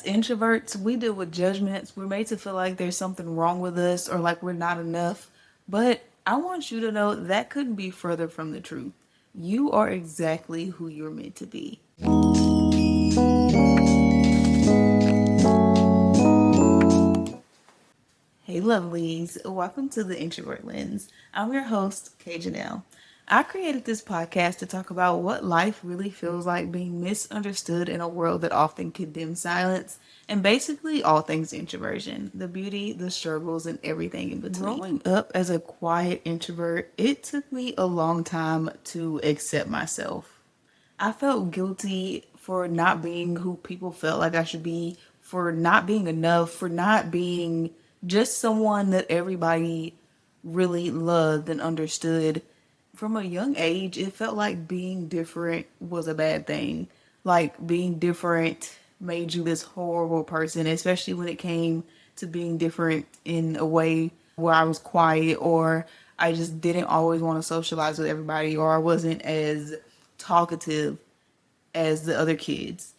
As introverts, we deal with judgments. We're made to feel like there's something wrong with us or like we're not enough. But I want you to know that couldn't be further from the truth. You are exactly who you're meant to be. Hey, lovelies. Welcome to the Introvert Lens. I'm your host, Kay Janelle. I created this podcast to talk about what life really feels like being misunderstood in a world that often condemns silence, and basically all things introversion, the beauty, the struggles, and everything in between. Growing up as a quiet introvert, it took me a long time to accept myself. I felt guilty for not being who people felt like I should be, for not being enough, for not being just someone that everybody really loved and understood. From a young age, it felt like being different was a bad thing. Like being different made you this horrible person, especially when it came to being different in a way where I was quiet or I just didn't always want to socialize with everybody or I wasn't as talkative as the other kids.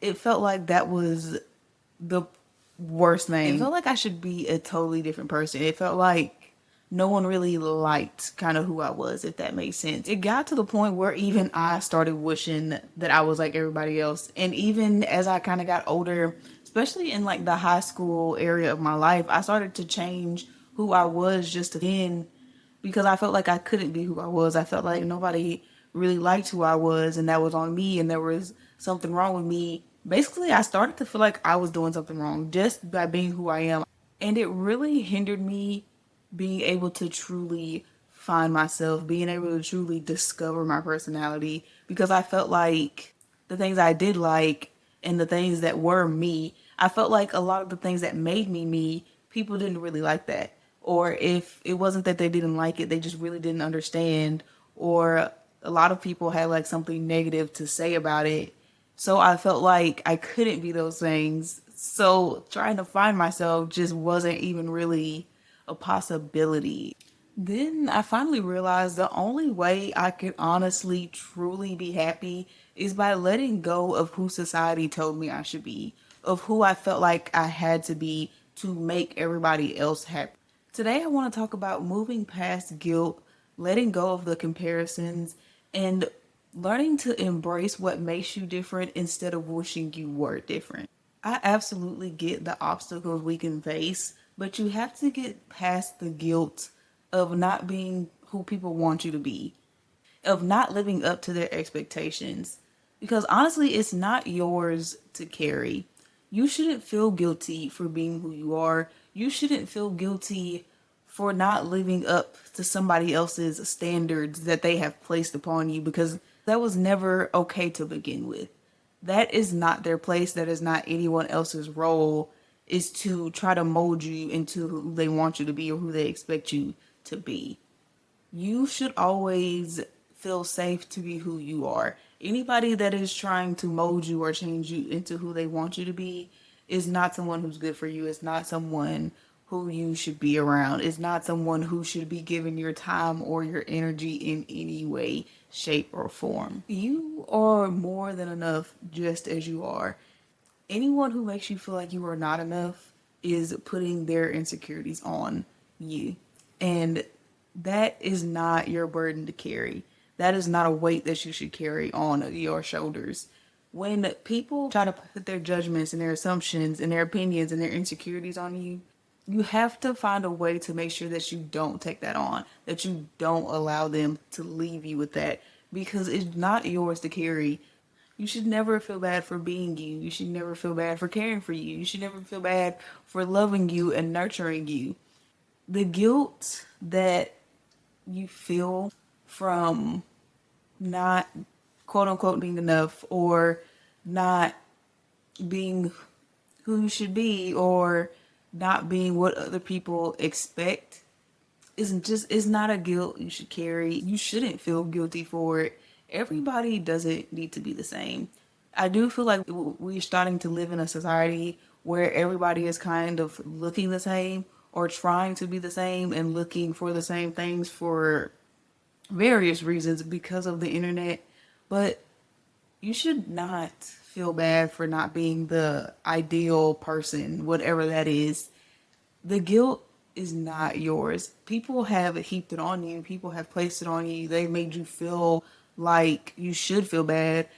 It felt like that was the worst thing. It felt like I should be a totally different person. It felt like no one really liked kind of who I was, if that makes sense. It got to the point where even I started wishing that I was like everybody else. And even as I kind of got older, especially in like the high school area of my life, I started to change who I was just again because I felt like I couldn't be who I was. I felt like nobody really liked who I was, and that was on me, and there was something wrong with me. Basically, I started to feel like I was doing something wrong just by being who I am. And it really hindered me being able to truly find myself, being able to truly discover my personality because I felt like the things I did like and the things that were me, I felt like a lot of the things that made me me, people didn't really like that. Or if it wasn't that they didn't like it, they just really didn't understand. Or a lot of people had like something negative to say about it. So I felt like I couldn't be those things. So trying to find myself just wasn't even really a possibility. Then I finally realized the only way I could honestly, truly be happy is by letting go of who society told me I should be, of who I felt like I had to be to make everybody else happy. Today, I want to talk about moving past guilt, letting go of the comparisons, and learning to embrace what makes you different instead of wishing you were different. I absolutely get the obstacles we can face, but you have to get past the guilt of not being who people want you to be, of not living up to their expectations. Because honestly, it's not yours to carry. You shouldn't feel guilty for being who you are. You shouldn't feel guilty for not living up to somebody else's standards that they have placed upon you because that was never okay to begin with. That is not their place. That is not anyone else's role, is to try to mold you into who they want you to be or who they expect you to be. You should always feel safe to be who you are. Anybody that is trying to mold you or change you into who they want you to be is not someone who's good for you. It's not someone who you should be around. It's not someone who should be giving your time or your energy in any way, shape, or form. You are more than enough just as you are. Anyone who makes you feel like you are not enough is putting their insecurities on you. And that is not your burden to carry. That is not a weight that you should carry on your shoulders. When people try to put their judgments and their assumptions and their opinions and their insecurities on you, you have to find a way to make sure that you don't take that on, that you don't allow them to leave you with that because it's not yours to carry. You should never feel bad for being you. You should never feel bad for caring for you. You should never feel bad for loving you and nurturing you. The guilt that you feel from not quote unquote being enough or not being who you should be or not being what other people expect is not a guilt you should carry. You shouldn't feel guilty for it. Everybody doesn't need to be the same. I do feel like we're starting to live in a society where everybody is kind of looking the same or trying to be the same and looking for the same things for various reasons because of the internet. But you should not feel bad for not being the ideal person, whatever that is. The guilt is not yours. People have heaped it on you. People have placed it on you. They made you feel like you should feel bad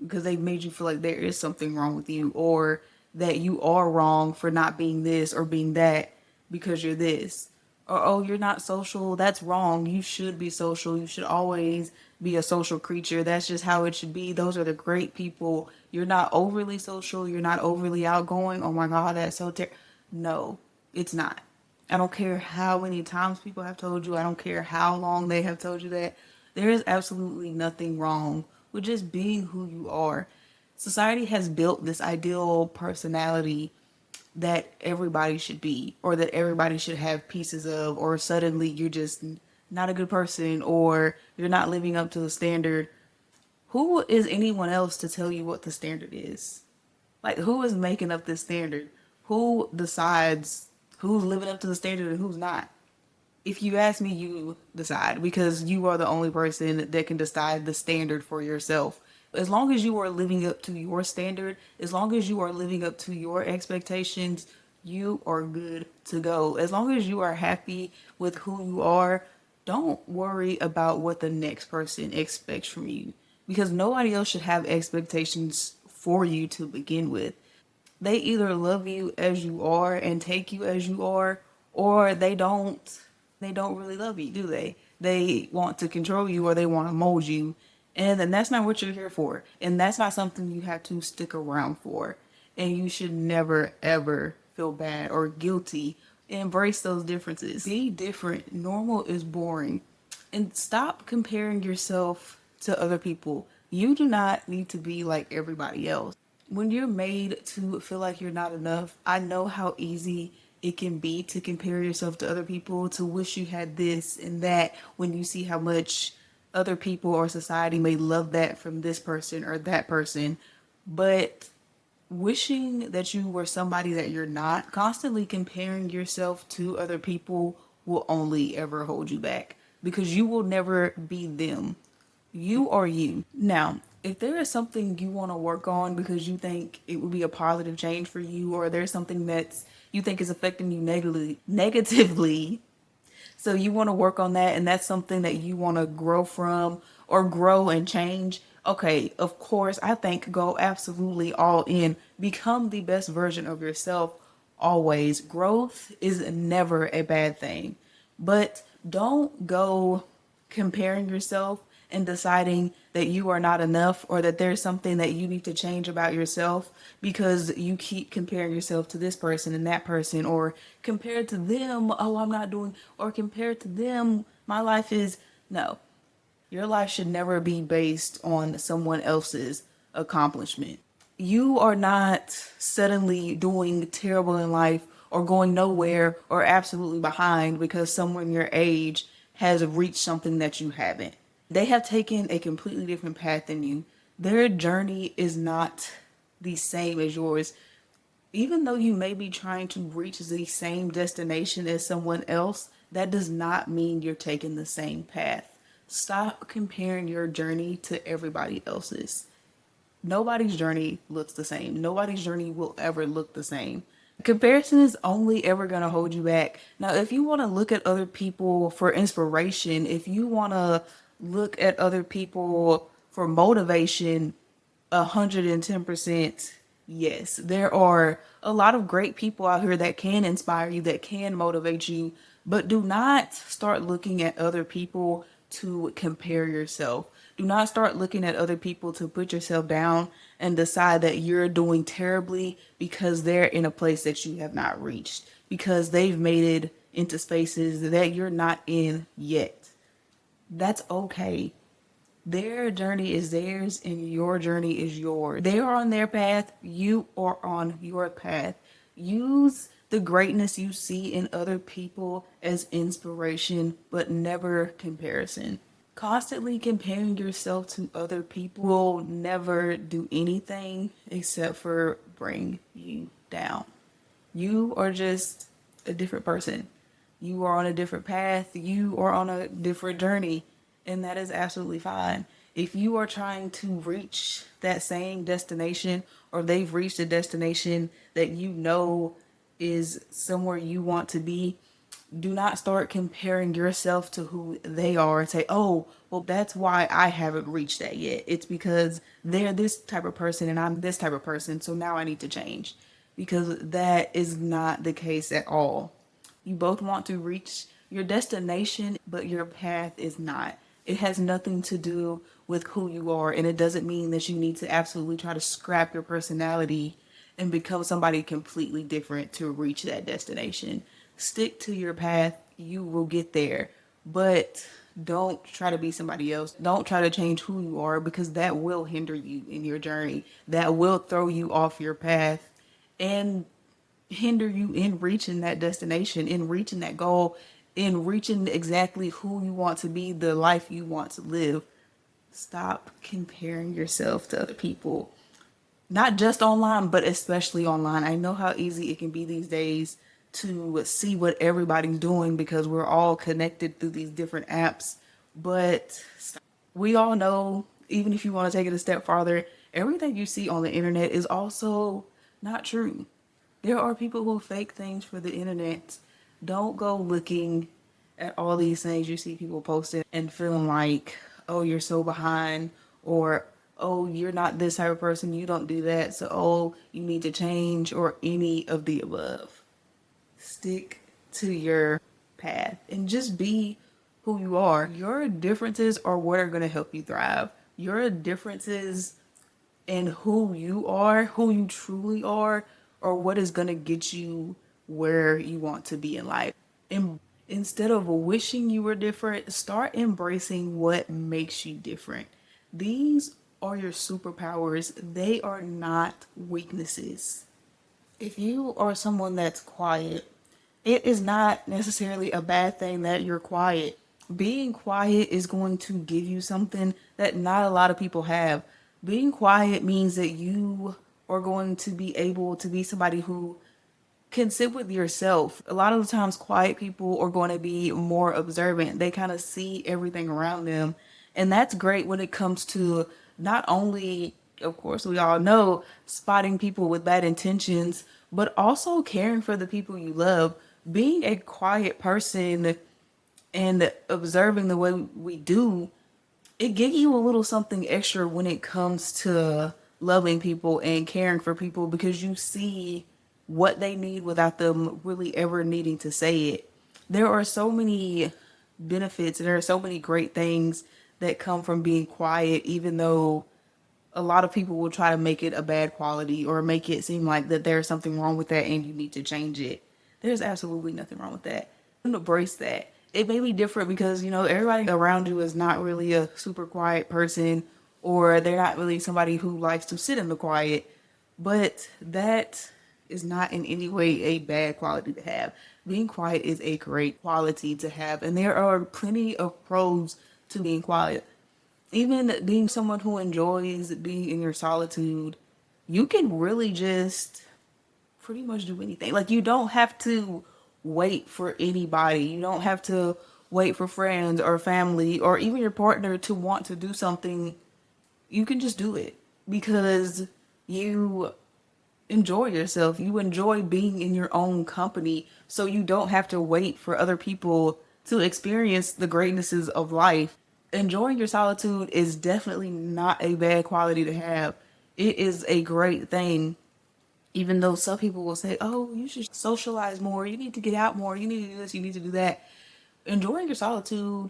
because they made you feel like there is something wrong with you, or that you are wrong for not being this or being that because you're this. Or, oh, you're not social. That's wrong. You should be social. You should always be a social creature. That's just how it should be. Those are the great people. You're not overly social. You're not overly outgoing. Oh my God, that's so terrible. No, it's not. I don't care how many times people have told you. I don't care how long they have told you that. There is absolutely nothing wrong with just being who you are. Society has built this ideal personality that everybody should be, or that everybody should have pieces of, or suddenly you're just not a good person, or you're not living up to the standard. Who is anyone else to tell you what the standard is? Like, who is making up this standard? Who decides who's living up to the standard and who's not? If you ask me, you decide, because you are the only person that can decide the standard for yourself. As long as you are living up to your standard, as long as you are living up to your expectations, you are good to go. As long as you are happy with who you are, don't worry about what the next person expects from you, because nobody else should have expectations for you to begin with. They either love you as you are and take you as you are, or they don't. They don't really love you, do they? They want to control you, or they want to mold you. And then that's not what you're here for. And that's not something you have to stick around for. And you should never, ever feel bad or guilty. Embrace those differences. Be different. Normal is boring. And stop comparing yourself to other people. You do not need to be like everybody else. When you're made to feel like you're not enough, I know how easy it can be to compare yourself to other people, to wish you had this and that when you see how much other people or society may love that from this person or that person. But wishing that you were somebody that you're not, constantly comparing yourself to other people, will only ever hold you back, because you will never be them. You are you. Now, if there is something you want to work on because you think it would be a positive change for you, or there's something that's you think is affecting you negatively, so you want to work on that, and that's something that you want to grow from or grow and change. Okay, of course, I think go absolutely all in. Become the best version of yourself always. Growth is never a bad thing. But don't go comparing yourself and deciding that you are not enough, or that there's something that you need to change about yourself because you keep comparing yourself to this person and that person, or compared to them, oh, I'm not doing, or compared to them, my life is. No, your life should never be based on someone else's accomplishment. You are not suddenly doing terrible in life or going nowhere or absolutely behind because someone your age has reached something that you haven't. They have taken a completely different path than you. Their journey is not the same as yours. Even though you may be trying to reach the same destination as someone else, that does not mean you're taking the same path. Stop comparing your journey to everybody else's. Nobody's journey looks the same. Nobody's journey will ever look the same. Comparison is only ever going to hold you back. Now, if you want to look at other people for inspiration, if you want to look at other people for motivation, 110% yes. There are a lot of great people out here that can inspire you, that can motivate you, but do not start looking at other people to compare yourself. Do not start looking at other people to put yourself down and decide that you're doing terribly because they're in a place that you have not reached, because they've made it into spaces that you're not in yet. That's okay. Their journey is theirs and your journey is yours. They are on their path, you are on your path. Use the greatness you see in other people as inspiration, but never comparison. Constantly comparing yourself to other people will never do anything except for bring you down. You are just a different person. You are on a different path. You are on a different journey. And that is absolutely fine. If you are trying to reach that same destination, or they've reached a destination that you know is somewhere you want to be, do not start comparing yourself to who they are and say, oh, well, that's why I haven't reached that yet. It's because they're this type of person and I'm this type of person. So now I need to change, because that is not the case at all. You both want to reach your destination, but your path is not. It has nothing to do with who you are, and it doesn't mean that you need to absolutely try to scrap your personality and become somebody completely different to reach that destination. Stick to your path, you will get there, but don't try to be somebody else. Don't try to change who you are, because that will hinder you in your journey. That will throw you off your path and hinder you in reaching that destination, in reaching that goal, in reaching exactly who you want to be, the life you want to live. Stop comparing yourself to other people, not just online, but especially online. I know how easy it can be these days to see what everybody's doing because we're all connected through these different apps. But we all know, even if you want to take it a step farther, everything you see on the internet is also not true. There are people who fake things for the internet. Don't go looking at all these things you see people posting and feeling like, oh, you're so behind, or oh, you're not this type of person, you don't do that, so oh, you need to change, or any of the above. Stick to your path and just be who you are. Your differences are what are going to help you thrive. Your differences and who you are, who you truly are, or what is going to get you where you want to be in life. And instead of wishing you were different, start embracing what makes you different. These are your superpowers, they are not weaknesses. If you are someone that's quiet, it is not necessarily a bad thing that you're quiet. Being quiet is going to give you something that not a lot of people have. Being quiet means that you are going to be able to be somebody who can sit with yourself. A lot of the times, quiet people are going to be more observant. They kind of see everything around them. And that's great when it comes to not only, of course, we all know, spotting people with bad intentions, but also caring for the people you love. Being a quiet person and observing the way we do, it gives you a little something extra when it comes to loving people and caring for people, because you see what they need without them really ever needing to say it. There are so many benefits, and there are so many great things that come from being quiet, even though a lot of people will try to make it a bad quality or make it seem like that there's something wrong with that and you need to change it. There's absolutely nothing wrong with that. Embrace that. It may be different because, everybody around you is not really a super quiet person, or they're not really somebody who likes to sit in the quiet, but that is not in any way a bad quality to have. Being quiet is a great quality to have, and there are plenty of pros to being quiet. Even being someone who enjoys being in your solitude, you can really just pretty much do anything. Like, you don't have to wait for anybody. You don't have to wait for friends or family or even your partner to want to do something. You can just do it because you enjoy yourself. You enjoy being in your own company. So you don't have to wait for other people to experience the greatnesses of life. Enjoying your solitude is definitely not a bad quality to have. It is a great thing. Even though some people will say, oh, you should socialize more, you need to get out more, you need to do this, you need to do that. Enjoying your solitude,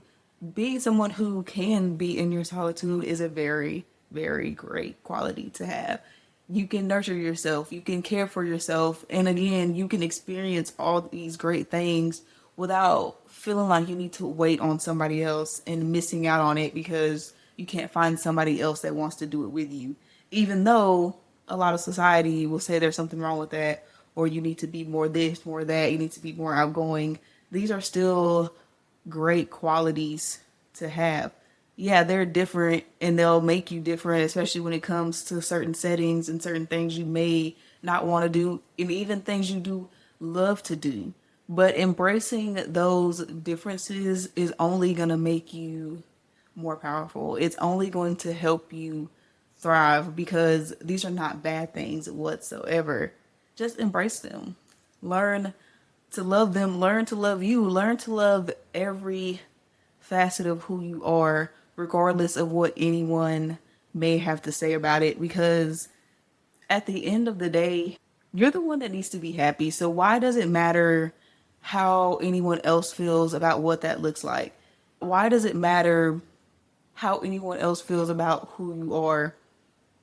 being someone who can be in your solitude is a very, very great quality to have. You can nurture yourself, you can care for yourself, and again, you can experience all these great things without feeling like you need to wait on somebody else and missing out on it because you can't find somebody else that wants to do it with you. Even though a lot of society will say there's something wrong with that, or you need to be more this, more that, you need to be more outgoing. These are still great qualities to have. Yeah, they're different and they'll make you different, especially when it comes to certain settings and certain things you may not want to do, and even things you do love to do. But embracing those differences is only going to make you more powerful. It's only going to help you thrive because these are not bad things whatsoever. Just embrace them. Learn to love them. Learn to love you. Learn to love every facet of who you are, regardless of what anyone may have to say about it. Because at the end of the day, you're the one that needs to be happy. So why does it matter how anyone else feels about what that looks like? Why does it matter how anyone else feels about who you are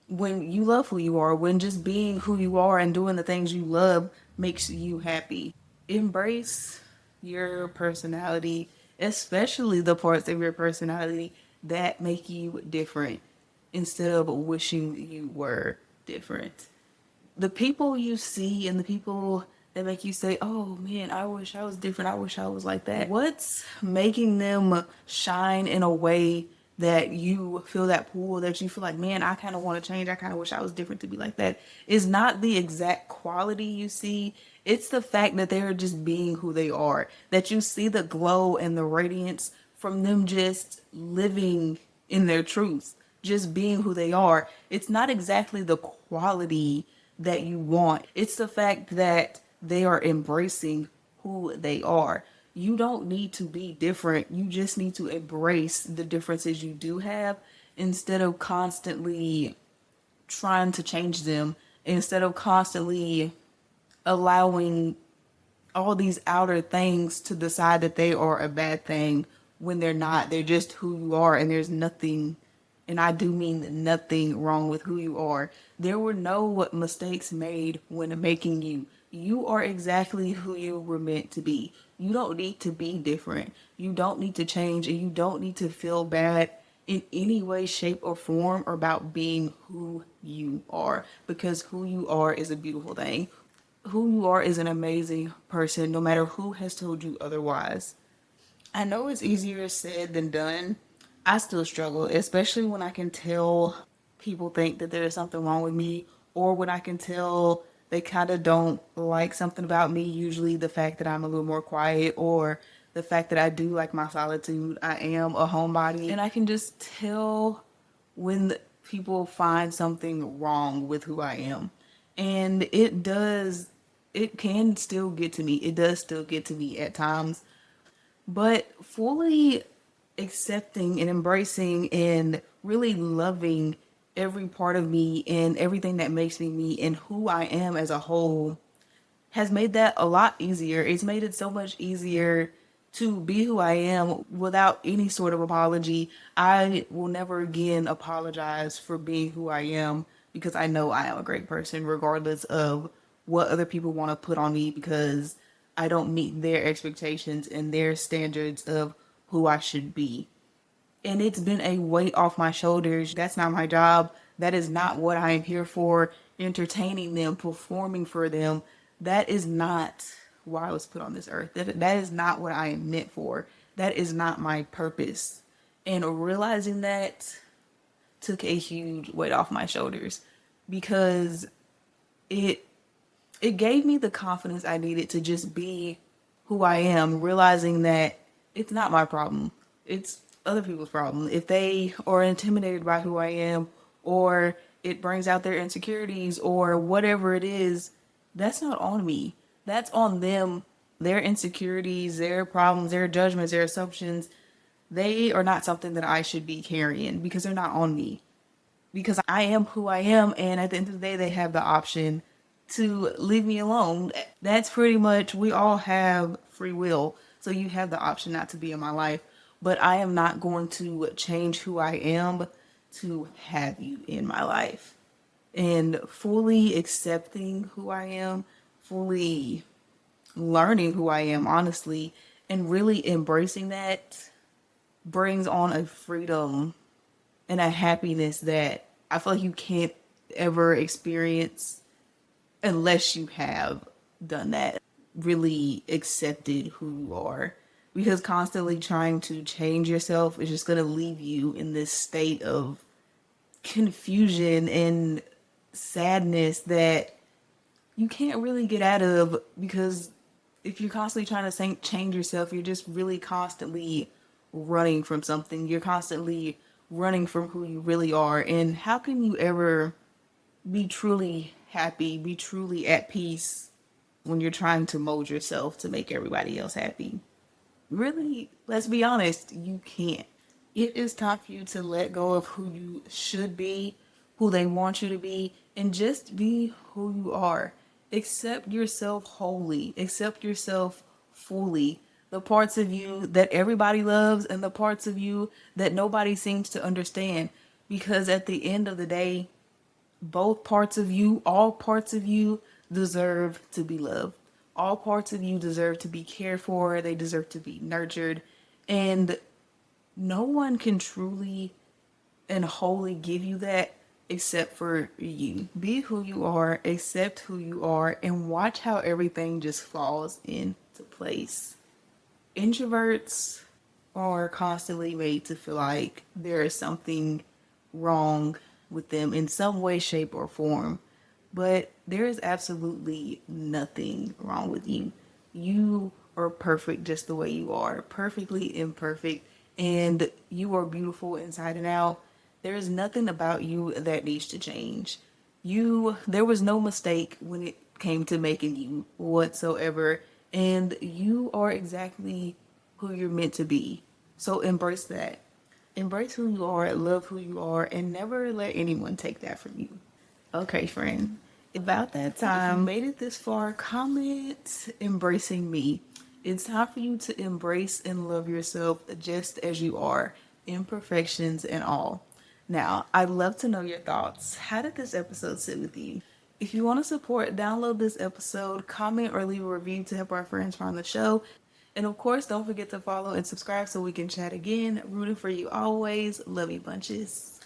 when you love who you are, when just being who you are and doing the things you love makes you happy? Embrace your personality, especially the parts of your personality that make you different instead of wishing you were different. The people you see and the people that make you say, oh man, I wish I was different. I wish I was like that. What's making them shine in a way that you feel that pull, that you feel like, man, I kind of want to change. I kind of wish I was different to be like that, is not the exact quality you see. It's the fact that they're just being who they are, that you see the glow and the radiance from them just living in their truth, just being who they are. It's not exactly the quality that you want, it's the fact that they are embracing who they are. You don't need to be different, you just need to embrace the differences you do have instead of constantly trying to change them, instead of constantly allowing all these outer things to decide that they are a bad thing when they're not. They're just who you are, and there's nothing, and I do mean nothing, wrong with who you are. There were no mistakes made when making you. You are exactly who you were meant to be. You don't need to be different. You don't need to change, and you don't need to feel bad in any way, shape, or form about being who you are, because who you are is a beautiful thing. Who you are is an amazing person, no matter who has told you otherwise. I know it's easier said than done. I still struggle, especially when I can tell people think that there is something wrong with me, or when I can tell they kind of don't like something about me, usually the fact that I'm a little more quiet, or the fact that I do like my solitude. I am a homebody, and I can just tell when people find something wrong with who I am. And it can still get to me. It does still get to me at times, but fully accepting and embracing and really loving every part of me and everything that makes me and who I am as a whole has made that a lot easier. It's made it so much easier to be who I am without any sort of apology. I will never again apologize for being who I am because I know I am a great person, regardless of what other people want to put on me, because I don't meet their expectations and their standards of who I should be. And it's been a weight off my shoulders. That's not my job. That is not what I am here for. Entertaining them, performing for them. That is not why I was put on this earth. That is not what I am meant for. That is not my purpose. And realizing that took a huge weight off my shoulders because it it gave me the confidence I needed to just be who I am, realizing that it's not my problem. It's other people's problem. If they are intimidated by who I am, or it brings out their insecurities, or whatever it is, that's not on me. That's on them. Their insecurities, their problems, their judgments, their assumptions, they are not something that I should be carrying because they're not on me, because I am who I am, and at the end of the day they have the option to leave me alone. That's pretty much, we all have free will, so you have the option not to be in my life, but I am not going to change who I am to have you in my life. And fully accepting who I am, fully learning who I am, honestly, and really embracing that brings on a freedom and a happiness that I feel like you can't ever experience unless you have done that, really accepted who you are. Because constantly trying to change yourself is just going to leave you in this state of confusion and sadness that you can't really get out of, because if you're constantly trying to change yourself, you're just really constantly running from something. You're constantly running from who you really are. And how can you ever be truly happy, be truly at peace when you're trying to mold yourself to make everybody else happy? Really, let's be honest, you can't. It is time for you to let go of who you should be, who they want you to be, and just be who you are. Accept yourself wholly, accept yourself fully. The parts of you that everybody loves and the parts of you that nobody seems to understand. Because at the end of the day, both parts of you, all parts of you deserve to be loved. All parts of you deserve to be cared for, they deserve to be nurtured. And no one can truly and wholly give you that except for you. Be who you are, accept who you are, and watch how everything just falls into place. Introverts are constantly made to feel like there is something wrong with them in some way, shape, or form. But there is absolutely nothing wrong with you. You are perfect just the way you are, perfectly imperfect, and you are beautiful inside and out. There is nothing about you that needs to change. There was no mistake when it came to making you whatsoever, and you are exactly who you're meant to be. So embrace that. Embrace who you are, love who you are, and never let anyone take that from you. Okay, friend. About that time, if you made it this far, comment embracing me. It's time for you to embrace and love yourself just as you are, imperfections and all. Now, I'd love to know your thoughts. How did this episode sit with you? If you want to support, download this episode, comment, or leave a review to help our friends find the show. And of course, don't forget to follow and subscribe so we can chat again. Rooting for you always. Love you bunches.